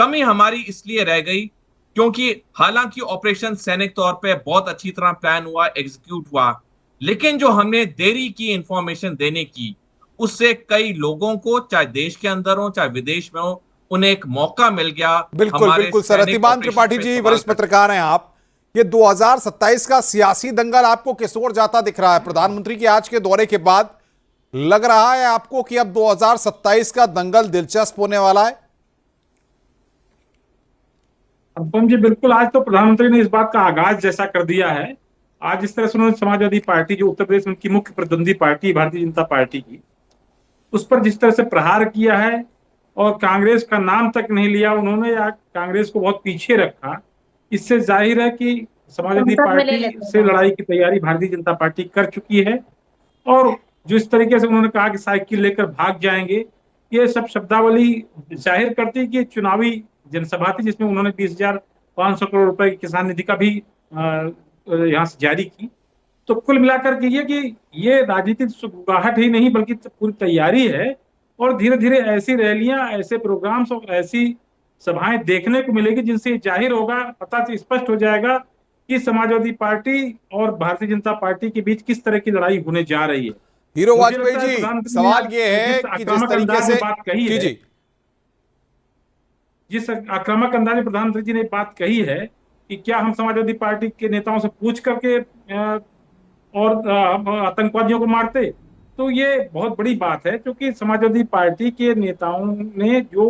कमी हमारी इसलिए रह गई क्योंकि हालांकि ऑपरेशन सैनिक तौर पे बहुत अच्छी तरह प्लान हुआ, एग्जीक्यूट हुआ, लेकिन जो हमने देरी की इंफॉर्मेशन देने की, उससे कई लोगों को, चाहे देश के अंदर हो चाहे विदेश में हो, उन्हें एक मौका मिल गया बिल्कुल हमारे बिल्कुल सर। सैनिक अतिमान ऑपरेशन त्रिपाठी पे जी, सवाल वरिष्ठ करने। पत्रकार हैं आप। ये 2027 का सियासी दंगल आपको किस ओर जाता दिख रहा है? प्रधानमंत्री के आज के दौरे के बाद लग रहा है आपको कि अब 2027 का दंगल दिलचस्प होने वाला है? अनुपम जी, बिल्कुल। आज तो प्रधानमंत्री ने इस बात का आगाज जैसा कर दिया है। आज इस तरह से उन्होंने समाजवादी पार्टी, जो उत्तर प्रदेश में उनकी मुख्य प्रतिद्वंदी पार्टी भारतीय जनता पार्टी की, उस पर जिस तरह से प्रहार किया है और कांग्रेस का नाम तक नहीं लिया उन्होंने, या कांग्रेस को बहुत पीछे रखा, इससे जाहिर है कि समाजवादी पार्टी से लड़ाई की तैयारी भारतीय जनता पार्टी कर चुकी है। और जो इस तरीके से उन्होंने कहा कि साइकिल लेकर भाग जाएंगे, ये सब शब्दावली जाहिर करती है कि चुनावी जनसभा थी जिसमें उन्होंने 20,500 करोड़ रुपए की किसान निधि का भी यहाँ से जारी की। तो कुल मिलाकर के ये राजनीतिक सुगबुगाहट ही नहीं बल्कि पूरी तैयारी है। और धीरे धीरे ऐसी रैलियां, ऐसे प्रोग्राम्स और ऐसी सभाएं देखने को मिलेगी जिनसे जाहिर होगा, पता से स्पष्ट हो जाएगा कि समाजवादी पार्टी और भारतीय जनता पार्टी के बीच किस तरह की लड़ाई होने जा रही है। हीरो मुझे वाजपेयी लगता है जी, प्रधानमंत्री ने सवाल आज ये है जिस कि जिस आक्रामक तरीके अंदाज से में बात कही है, जी जिस आक्रामक अंदाज में प्रधानमंत्री जी ने बात कही है कि क्या हम समाजवादी पार्टी के नेताओं से पूछ करके और आतंकवादियों को मारते, तो ये बहुत बड़ी बात है। क्योंकि समाजवादी पार्टी के नेताओं ने जो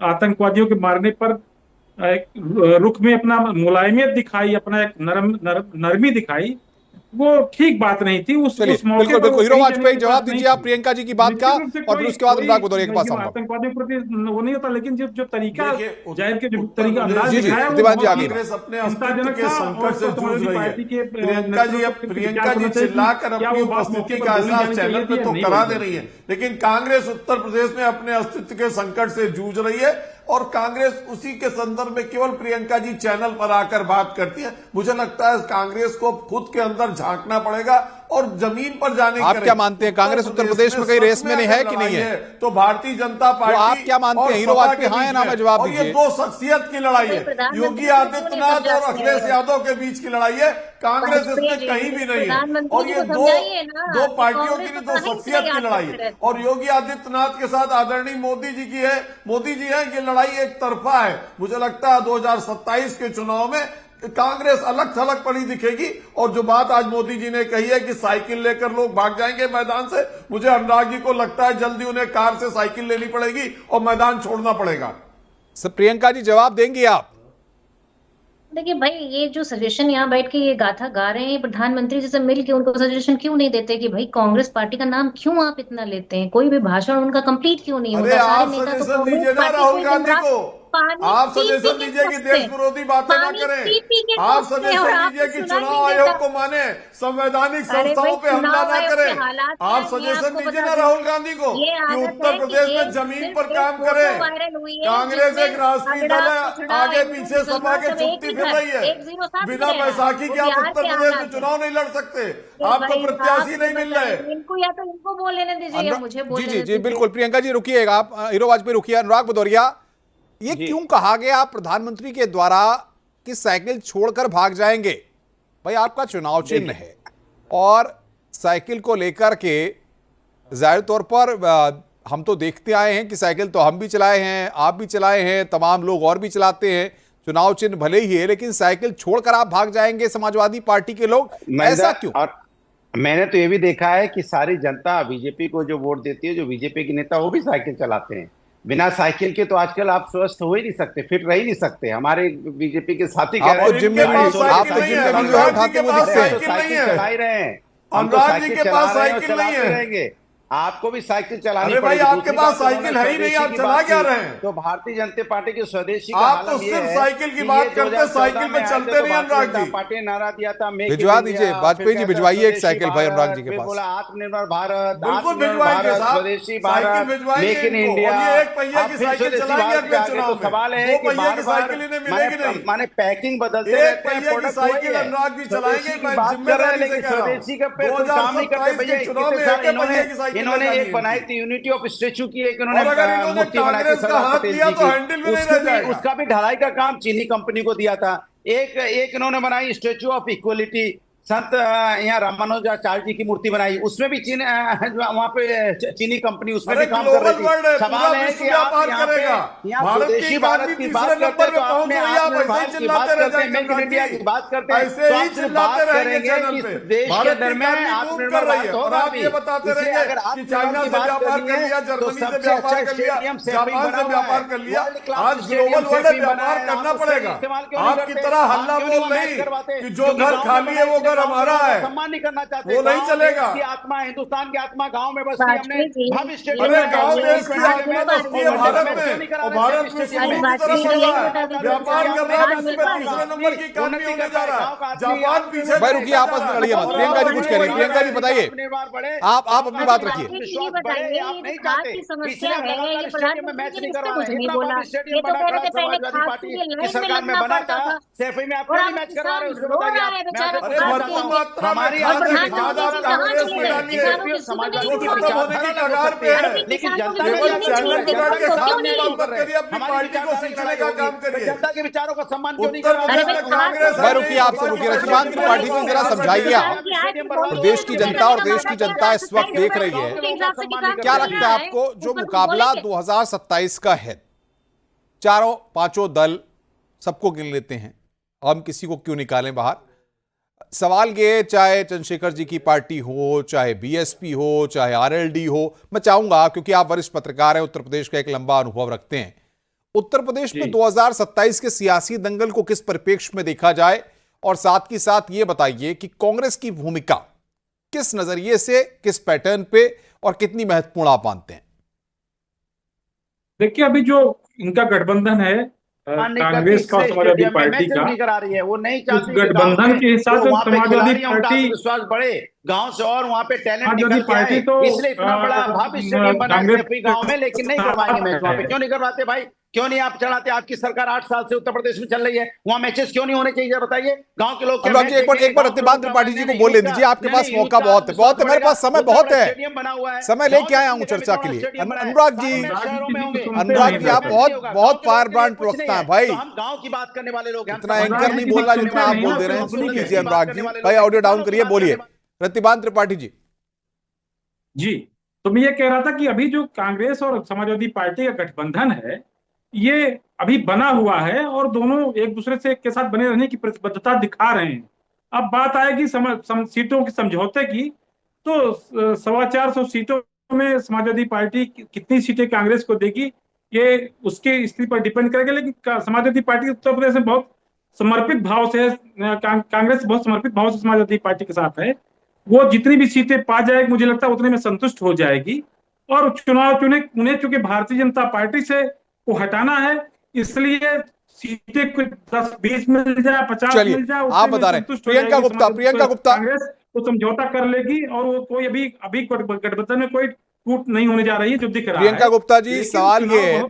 आतंकवादियों के मारने पर एक रुख में अपना मुलायमियत दिखाई, अपना एक नरमी दिखाई, वो ठीक बात नहीं थी। चलिए, उस मौके बिल्कुल पर वो बिल्कुल। हीरो कहीं जाने वाजपेयी, वाली जवाब बात नहीं दीजिए आप थी। प्रियंका जी की बात का, निश्चित रूप से और फिर कोई उसके बाद कोई अनुराग भदौरिया के पास आऊंगा। आतंकवादियों के प्रति वो नहीं होता, लेकिन जो तरीका देखिए, जाहिर के जो उत्तर तरीका प्रदेश अंदाज जी जी दिखाया वो दीवान जी बहुत आगे ही कांग्रेस अपने अस्तित्व चिंताजनक के था। संकट और से जूझ समाजवादी रही है। पार्टी के प्रियंका जी, अब प्रियंका जी चिल्लाकर क्या अपनी वो बात मौके उपस्थिति पर का बोली एहसास जानी चैनल चाहिए पे थी तो या नहीं करा बोली दे जानी रही है, चाहिए? लेकिन कांग्रेस उत्तर प्रदेश में अपने अस्तित्व के संकट से जूझ रही है और कांग्रेस उसी के संदर्भ में केवल प्रियंका जी चैनल पर आकर बात करती है। मुझे लगता है कांग्रेस को खुद के अंदर झांकना पड़ेगा और जमीन पर जाने की। आप क्या मानते हैं, कांग्रेस उत्तर प्रदेश में कहीं रेस में नहीं है कि नहीं है? तो भारतीय जनता पार्टी, आप क्या मानते हैं? हीरो वाजपेयी हाँ या ना में जवाब और ये दीजिए। दो शख्सियत की लड़ाई है, योगी आदित्यनाथ और अखिलेश यादव के बीच की लड़ाई है। कांग्रेस इसमें कहीं भी नहीं है। और ये दो पार्टियों की, दो शख्सियत की लड़ाई है। और योगी आदित्यनाथ के साथ आदरणीय मोदी जी की है। मोदी जी है, ये लड़ाई एक तरफा है। मुझे लगता है 2027 के चुनाव में कांग्रेस अलग थलग पड़ी दिखेगी। और जो बात आज मोदी जी ने कही है कि साइकिल लेकर लोग भाग जाएंगे मैदान से, मुझे अनुराग जी को लगता है जल्दी उन्हें कार से साइकिल लेनी पड़ेगी और मैदान छोड़ना पड़ेगा। सर प्रियंका जी, जवाब देंगी आप? देखिए भाई, ये जो सजेशन यहाँ बैठ के ये गाथा गा रहे हैं, प्रधानमंत्री जी से मिल के उनको सजेशन क्यों नहीं देते कि भाई कांग्रेस पार्टी का नाम क्यों आप इतना लेते हैं? कोई भी भाषण उनका कंप्लीट क्यों नहीं अरे होता? सारे आप नेता तो सजेशन कांग्रेस दीजिए ना पार्टी राहुल को गांधी को। आप पी सजेशन के दीजिए कि थकते देश हैं। विरोधी बातें ना पानी करें। पी के आप थकते हैं और सजेशन आपको दीजिए कि सुनाई चुनाव नहीं आयोग देता। को माने, संवैधानिक अरे भाई, संस्थाओं पे हमला चुनाव ना आयोग करें। के हालात आप मैं सजेशन आपको दीजिए बता ना दूं, राहुल गांधी को ये कि आदत उत्तर है कि प्रदेश में एक जमीन सिर्फ पर एक काम फोटो करें। वायरल हुई है कांग्रेस जिसमें एक राष्ट्रीय दल है, पिछड़ा, आगे हिंदू पीछे सपा के मुसलमान सब चुपती एक फिर ही रही है। 107 बिना में रह रहा है। बैसाखी वो के आप बिहार उत्तर के प्रदेश में हालात है। चुनाव नहीं लड़ सकते। तो आपको भाई प्रत्याशी साहब, नहीं मिल रहे। इनको या तो इनको बोल लेने दीजिए या मुझे बोल जी जी लेने जी दीजिए। बिल्कुल। प्रियंका जी रुकिएगा, आप हीरो वाजपेयी रुकिए। अनुराग भदौरिया, ये क्यों कहा गया प्रधानमंत्री के द्वारा कि साइकिल छोड़कर भाग जाएंगे? भाई आपका चुनाव चिन्ह है और साइकिल को लेकर के जाहिर तौर पर हम तो देखते आए हैं कि साइकिल तो हम भी चलाए हैं, आप भी चलाए हैं, तमाम लोग और भी चलाते हैं। चुनाव चिन्ह भले ही है, लेकिन साइकिल छोड़कर आप भाग जाएंगे समाजवादी पार्टी के लोग, ऐसा क्यों? और मैंने तो ये भी देखा है कि सारी जनता बीजेपी को जो वोट देती है, जो बीजेपी के नेता, वो भी साइकिल चलाते हैं। बिना साइकिल के तो आजकल आप स्वस्थ हो ही नहीं सकते, फिट रह ही नहीं सकते। हमारे बीजेपी के साथी कह रहे आपको हैं जिम में भी जो है उठाते हुए दिखते हैं। साइकिल चला ही रहे हैं, हम तो अनुराग जी साइकिल के चला पास रहे हैं और साइकिल नहीं चलाते है। रहेंगे। आपको भी साइकिल चलानी अरे भाई, पड़ेगी। आपके दूसरी पास बात, साइकिल उन्होंने है ही नहीं, स्वदेशी आप की चला बात क्या की। रहे हैं? तो भारतीय जनता पार्टी की स्वदेशी का आप तो हालत ये सिर्फ है साइकिल की कि बात ये करते, 2014 साइकिल पे में चलते आए थे, नहीं अनुराग भारतीय जी। जनता पार्टी ने नारा दिया था, मेक इन भिजवा इंडिया, दीजिए वाजपेयी फिर जी, कहता भिजवाइए एक स्वदेशी साइकिल भाई अनुराग जी के फिर पास। बोला आत्मनिर्भर भारत, बिल्कुल आत्मनिर्भर भिजवाएंगे भारत, साहब, स्वदेशी साइकिल भारत, भिजवाएंगे मेक इन इनको। इंडिया। और ये एक पहिया अब की फिर साइकिल स्वदेशी चलाएंगे भारत के अगले आगे चुनाव तो में। सवाल है दो कि पहिया की बार-बार साइकिल इन्हें मिलेगी नहीं। माने पैकिंग बदलते एक रहते हैं, पहिए की प्रोडक्ट साइकिल वही है। अनुराग भी चलाएंगे, स्वदेशी की मैं बात कर रहे हैं, जिम्मेदारी से लेकिन कह रहा हूं। स्वदेशी का पे कोई काम नहीं करते 2027 भैया। के चुनाव में इतने साल एक पहिए की साइकिल इन्होंने लगानी एक है बनाई इनकी। थी यूनिटी ऑफ स्टेचू की, एक और इन्होंने अगर इन्होंने मूर्ति बनाई थी कांग्रेस का सरदार हाथ पटेल लिया जी तो की, हैंडल भी नहीं रह जाएगा। उसका भी ढलाई का काम चीनी कंपनी को दिया था। एक इन्होंने बनाई स्टेचू ऑफ इक्वलिटी, संत यहाँ रामानुजाचार्य जी की मूर्ति बनाई, उसमें भी चीन वहां पे चीनी कंपनी उसमें भी काम कर ग्लोबल रही वर्ल्ड थी। है, सवाल पूरा है विश्व कि आप व्यापार यहाँ करेगा। पे यहाँ भारत की स्वदेशी भारत इकॉनमी की तीसरे बात नंबर करते पे हैं तो पहुंच अपने रही है, आप आत्मनिर्भर ऐसे ही भारत की चिल्लाते बात रह करते हैं, जाएंगे मेक इन अनुराग इंडिया जी। की बात करते हैं, ऐसे तो ही आप सिर्फ चिल्लाते बात रहेंगे करेंगे चैनल कि पे। देश के भारत अंदर की में इकॉनमी बूम कर आत्मनिर्भर रही भारत है और होगा आप भी। ये बताते इसलिए रहेंगे अगर कि आत्मनिर्भर चाइना की से बात व्यापार कर करनी लिया, है तो जर्मनी से सबसे व्यापार अच्छा कर लिया, स्टेडियम जापान से व्यापार कर लिया। वर्ल्ड क्लास आज स्टेडियम ग्लोबल वर्ल्ड सेफी व्यापार है, करना आप उसका पड़ेगा। इस्तेमाल क्यों नहीं आपकी करते? तरह आप हल्ला क्यों नहीं बोल वहाँ मैच नहीं करवाते? कि जो क्योंकि घर गाँव खाली में है वो इसलिए घर गाँव हमारा का है, सम्मान नहीं करना चाहते। वो नहीं गाँव चलेगा। देश की आत्मा, हिंदुस्तान की आत्मा गाँव में बसती है। हमने वाजपेयी जी, भव्य ये स्टेडियम अरे बताइए, गांव देश की आज आत्मा मिल पा बसती रही है है भारत बात? में, और भारत में शुरू अरे की तरफ वाजपेयी बढ़ जी, रहा यही है। बता दीजिए, व्यापार आज कर रहा है आज विश्व मिल में पा तीसरे रही है? नंबर की इकॉनमी होने जा रहा है। जापान पीछे भाई रुकिए, आपस में लड़िए मत। प्रियंका जी कुछ कह रही है, प्रियंका जी बताइए, आप अपनी बात रखिए। राकेश जी, ये बताइए, ये जो खाद की समस्या है, ये प्रधानमंत्री जी ने इससे कुछ नहीं बोला। ये तो कह रहे थे पहले खाद के लिए लाइन में लगना पड़ता था, सैफई में आप और क्यों अब नहीं मैच करवा किसान रहे हो? उसको रो बताइए रहा आप। है मैं बेचारा आपसे अरे खाद पूछना के भरपूर चाहता हूँ, लिए। मात्रा में हमारी और खाद आजादी खाद प्रधानमंत्री आप जी का कहाँ कांग्रेस चले में गए? डालिए, किसानों के सुख नहीं जो हुई खत्म बात। होने की कगार पे अरे है। भाई, लेकिन किसानों जनता के में सुख केवल नहीं चैनल छीनते, पकड़ के तो खाद क्यों की नहीं? बात मत करिए, अपनी हमारी पार्टी को सींचने का काम करिए। जनता के विचारों का सम्मान क्यों नहीं उत्तर कर रहा? अरे प्रदेश भाई, में कांग्रेस भाई रुकिए, आप सब रुकिए। रतिमान त्रिपाठी जी जरा समझाइए आप। प्रदेश की जनता और देश की जनता इस वक्त देख रही है, क्या लगता है आपको जो मुकाबला 2027 का है, चारों पांचों दल सबको गिन लेते हैं, हम किसी को क्यों निकालें बाहर? सवाल ये, चाहे चंद्रशेखर जी की पार्टी हो, चाहे बीएसपी हो, चाहे आरएलडी हो, मैं चाहूंगा क्योंकि आप वरिष्ठ पत्रकार हैं, उत्तर प्रदेश का एक लंबा अनुभव रखते हैं, उत्तर प्रदेश में 2027 के सियासी दंगल को किस परिप्रेक्ष्य में देखा जाए, और साथ ही साथ ये बताइए कि कांग्रेस की भूमिका किस नजरिए से, किस पैटर्न पे और कितनी महत्वपूर्ण आप मानते हैं? देखिए, अभी जो इनका गठबंधन है कांग्रेस का और समाजवादी पार्टी का, नहीं करा रही है, वो नहीं उस चाहती गठबंधन के हिसाब से समाजवादी पार्टी, विश्वास बढ़े गांव से, और वहाँ पे टैलेंट समाजवादी निकल के पार्टी आए। तो इसलिए इतना बड़ा भव्य स्टेडियम बना है सैफई गांव में, लेकिन नहीं करवाएंगे मैच वहाँ पे। क्यों नहीं करवाते भाई? क्यों नहीं आप चलाते? आपकी सरकार 8 साल से उत्तर प्रदेश में चल रही है, वहाँ मैचेस क्यों नहीं होने चाहिए? बताइए, गांव के लोग। अनुराग जी एक बार रतिमान त्रिपाठी जी को बोलने दीजिए, आपके पास मौका बहुत है, मेरे पास समय बहुत है, समय लेके आया हूं चर्चा के लिए। अनुराग जी आप बहुत फायर ब्रांड प्रवक्ता हैं भाई, हम गांव की बात करने वाले लोग हैं। इतना एंकर नहीं बोल रहा जितना आप बोल दे रहे हैं। सुन लीजिए अनुराग जी, भाई ऑडियो डाउन करिए, बोलिए रतिमान त्रिपाठी जी। जी, तो मैं ये कह रहा था कि अभी जो कांग्रेस और समाजवादी पार्टी का गठबंधन है, ये अभी बना हुआ है और दोनों एक दूसरे से के साथ बने रहने की प्रतिबद्धता दिखा रहे हैं। अब बात आएगी सीटों के समझौते की, तो 425 सीटों में समाजवादी पार्टी कितनी सीटें कांग्रेस को देगी, ये उसके स्थिति पर डिपेंड करेगा। लेकिन समाजवादी पार्टी उत्तर प्रदेश में बहुत समर्पित भाव से, कांग्रेस बहुत समर्पित भाव से समाजवादी पार्टी के साथ है। वो जितनी भी सीटें पा जाएगी, मुझे लगता है उतने में संतुष्ट हो जाएगी। और चुनाव उन्हें चूंकि भारतीय जनता पार्टी से को हटाना है, इसलिए सीटें कुछ 10-20 मिल जाए, 50 मिल जाए, आप बता रहे हैं। प्रियंका गुप्ता कांग्रेस तो समझौता कर लेगी और वो कोई अभी गठबंधन में कोई टूट नहीं होने जा रही है, जो दिख रहा है। प्रियंका गुप्ता जी, सवाल ये है,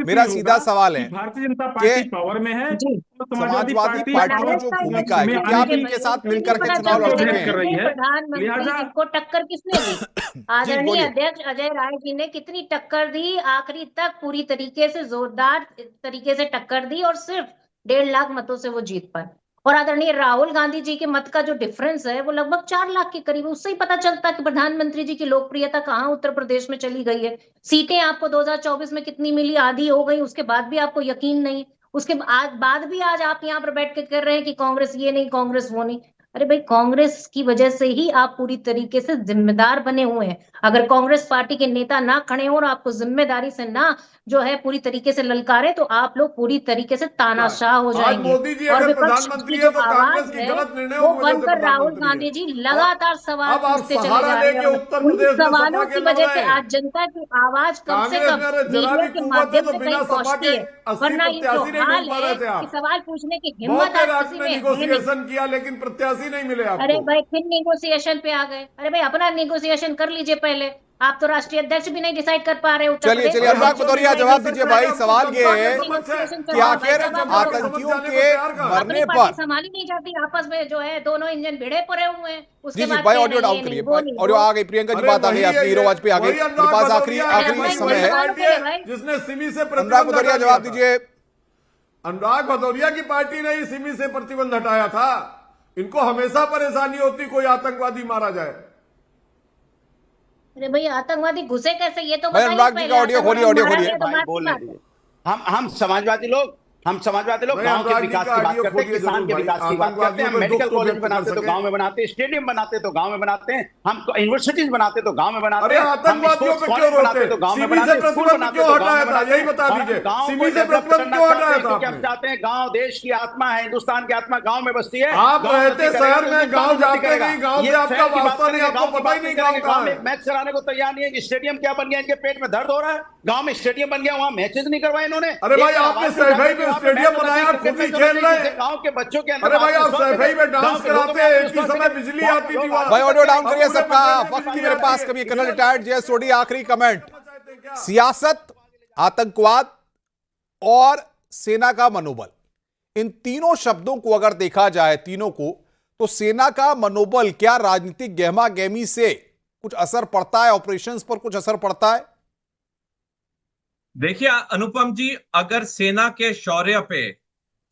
मेरा सीधा सवाल है, भारतीय जनता पार्टी पावर में है, समाजवादी पार्टियों जो भूमिका है, क्योंकि आप इनके साथ मिलकर के चुनाव लड़ चुके हैं, प्रधानमंत्री को टक्कर किसने दी? आदरणीय अध्यक्ष अजय राय जी ने कितनी टक्कर दी, आखिरी तक पूरी तरीके से जोरदार तरीके से टक्कर दी और सिर्फ 1.5 लाख मतों से वो जीत पाए। और आदरणीय राहुल गांधी जी के मत का जो डिफरेंस है वो लगभग 4 लाख के करीब है। उससे ही पता चलता है कि प्रधानमंत्री जी की लोकप्रियता कहाँ उत्तर प्रदेश में चली गई है। सीटें आपको 2024 में कितनी मिली, आधी हो गई, उसके बाद भी आपको यकीन नहीं, उसके बाद भी आज आप यहाँ पर बैठ के कर रहे हैं कि कांग्रेस ये नहीं, कांग्रेस वो नहीं। अरे भाई, कांग्रेस की वजह से ही आप पूरी तरीके से जिम्मेदार बने हुए हैं। अगर कांग्रेस पार्टी के नेता ना खड़े हो और आपको जिम्मेदारी से ना जो है पूरी तरीके से ललकारे, तो आप लोग पूरी तरीके से तानाशाह हो जाएंगे। और विपक्ष की जो आवाज है वो बनकर राहुल गांधी जी लगातार सवाल पूछते चले जा रहे हैं। उन सवालों की वजह से आज जनता की आवाज कम से कम मीडिया के माध्यम से कहीं पहुंचती है, वरना ये जो हाल है कि सवाल पूछने की हिम्मत आज किसी में किया, लेकिन प्रत्याशी प्रत्याशी नहीं मिले आपको। अरे भाई फिर नेगोशिएशन पे आ गए। अरे भाई अपना नेगोशिएशन कर लीजिए पहले। आप तो राष्ट्रीय अध्यक्ष भी नहीं डिसाइड कर पा रहे हो। चलिए चलिए अनुराग भदौरिया जवाब दीजिए भाई। सवाल ये है कि आखिर आतंकियों के मरने पर संभाली नहीं जाती, आपस में जो है दोनों इंजन भिड़े पड़े हुए हैं। जी जी भाई ऑडियो डाउन करिए। ऑडियो आ गई, प्रियंका जी बात आ गई आपकी, हीरो वाजपेयी आ गई, मेरे पास आखिरी समय है। जिसने सिमी से अनुराग भदौरिया जवाब दीजिए। अनुराग भदौरिया की पार्टी ने ही सिमी से प्रतिबंध हटाया था। इनको हमेशा परेशानी होती कोई आतंकवादी मारा जाए। अरे भाई आतंकवादी घुसे कैसे ये तो भाई अनुराग जी का ऑडियो खोलिए, ऑडियो खोलिए। बोलने दीजिए। हम समाजवादी लोग गांव के विकास की बात करते हैं, किसान के विकास की बात करते हैं। हम मेडिकल कॉलेज बनाते तो गांव में बनाते हैं, स्टेडियम बनाते तो गांव में बनाते हैं, हम यूनिवर्सिटीज बनाते तो गांव में बनाते हैं, आतंकवादियों पे क्यों रोकते तो गांव में बनाते हैं, स्कूल बनाते तो गांव में बनाते हैं। यही बता दीजिए, सिमी से प्रतिबंध क्यों हटाया था आपने? हम चाहते हैं गांव देश की आत्मा है, हिंदुस्तान की आत्मा गांव में बसती है। आप रहते शहर में, गांव जाते नहीं, गांव से आपका वास्ता नहीं, आपको पता ही नहीं गांव में मैच कराने को तैयार नहीं है। स्टेडियम क्या बन गया, इनके पेट में दर्द हो रहा है। गांव में स्टेडियम बन गया, वहां मैचेस नहीं करवाए इन्होंने। अरे भाई आपने सैफई में स्टेडियम बनाया, खुद ही खेल रहे गांव के बच्चों के। अरे भाई आप सैफई में डांस कराते हैं, एक ही समय बिजली आती थी वहां। भाई ऑडियो डाउन करिए सबका। वक्त की मेरे पास कभी। कर्नल रिटायर्ड जे सोडी आखिरी कमेंट। सियासत, आतंकवाद और सेना का मनोबल, इन तीनों शब्दों को अगर देखा जाए, तीनों को, तो सेना का मनोबल क्या राजनीतिक गहमा गहमी से कुछ असर पड़ता है, ऑपरेशंस पर कुछ असर पड़ता है? देखिए अनुपम जी, अगर सेना के शौर्य पे,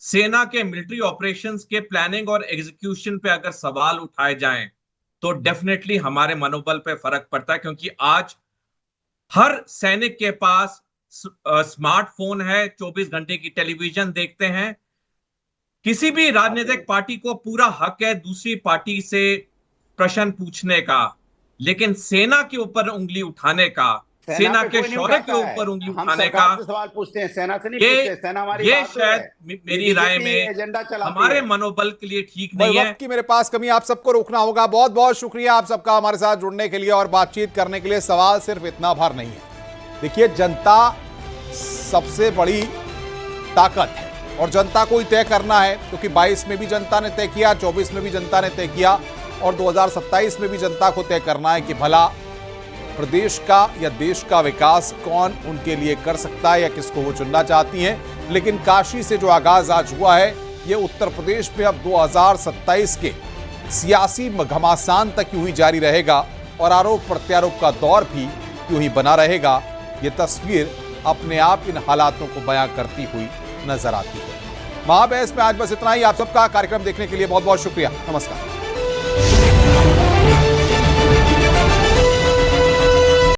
सेना के मिलिट्री ऑपरेशंस के प्लानिंग और एग्जीक्यूशन पे अगर सवाल उठाए जाएं तो डेफिनेटली हमारे मनोबल पे फर्क पड़ता है। क्योंकि आज हर सैनिक के पास स्मार्टफोन है, 24 घंटे की टेलीविजन देखते हैं। किसी भी राजनीतिक पार्टी को पूरा हक है दूसरी पार्टी से प्रश्न पूछने का, लेकिन सेना के ऊपर उंगली उठाने का, सेना के शौर्य के ऊपर उंगली उठाने का, सवाल पूछते हैं, सेना से नहीं पूछते। सेना हमारी ये शायद मेरी राय में हमारे मनोबल के लिए ठीक नहीं है। वक्त की मेरे पास कमी, आप सबको रोकना होगा। बहुत बहुत शुक्रिया आप सबका हमारे साथ जुड़ने के लिए और बातचीत करने के लिए। सवाल सिर्फ इतना भर नहीं है। देखिए, जनता सबसे बड़ी ताकत है और जनता को ही तय करना है, क्योंकि 22 में भी जनता ने तय किया, 24 में भी जनता ने तय किया और 2027 में भी जनता को तय करना है कि भला प्रदेश का या देश का विकास कौन उनके लिए कर सकता है या किसको वो चुनना चाहती हैं। लेकिन काशी से जो आगाज आज हुआ है, ये उत्तर प्रदेश में अब 2027 के सियासी घमासान तक यूं ही जारी रहेगा और आरोप प्रत्यारोप का दौर भी यूं ही बना रहेगा। ये तस्वीर अपने आप इन हालातों को बयां करती हुई नजर आती है। महाबहस में आज बस इतना ही। आप सबका कार्यक्रम देखने के लिए बहुत बहुत शुक्रिया। नमस्कार।